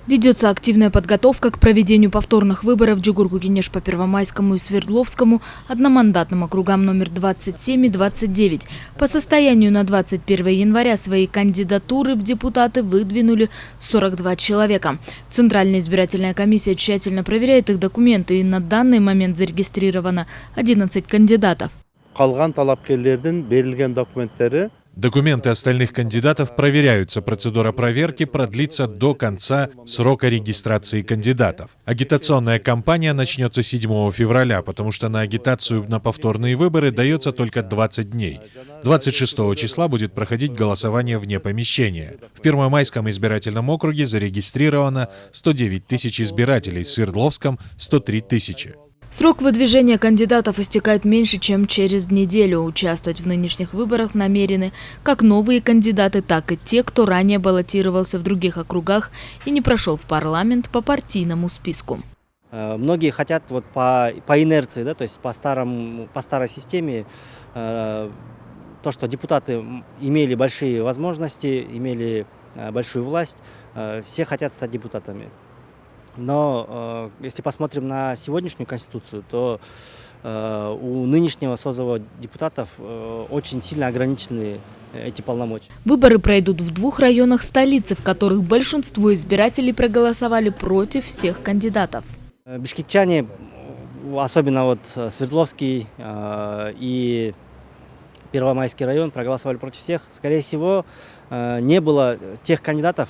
Ведется активная подготовка к проведению повторных выборов в Джугурку-Кенеш по Первомайскому и Свердловскому одномандатным округам номер 27 и 29. По состоянию на 21 января свои кандидатуры в депутаты выдвинули 42 человека. Центральная избирательная комиссия тщательно проверяет их документы, и на данный момент зарегистрировано 11 кандидатов. Документы остальных кандидатов проверяются. Процедура проверки продлится до конца срока регистрации кандидатов. Агитационная кампания начнется 7 февраля, потому что на агитацию на повторные выборы дается только 20 дней. 26 числа будет проходить голосование вне помещения. В Первомайском избирательном округе зарегистрировано 109 тысяч избирателей, в Свердловском – 103 тысячи. Срок выдвижения кандидатов истекает меньше, чем через неделю. Участвовать в нынешних выборах намерены как новые кандидаты, так и те, кто ранее баллотировался в других округах и не прошел в парламент по партийному списку. Многие хотят по инерции, то есть по старой системе, то, что депутаты имели большие возможности, имели большую власть, все хотят стать депутатами. Но если посмотрим на сегодняшнюю конституцию, то у нынешнего созыва депутатов очень сильно ограничены эти полномочия. Выборы пройдут в 2 районах столицы, в которых большинство избирателей проголосовали против всех кандидатов. Бишкекчане, особенно Свердловский и Первомайский район, проголосовали против всех. Скорее всего, не было тех кандидатов,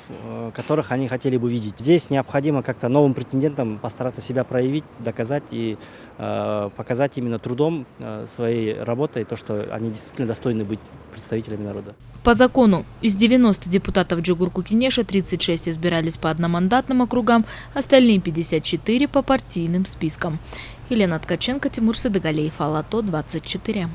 которых они хотели бы видеть. Здесь необходимо как-то новым претендентам постараться себя проявить, доказать и показать именно трудом, своей работой, то, что они действительно достойны быть представителями народа. По закону из 90 депутатов Джугурку-Кенеша 36 избирались по одномандатным округам, остальные 54 по партийным спискам. Елена Ткаченко, Тимур Садыгалеев, Ала-То, 24.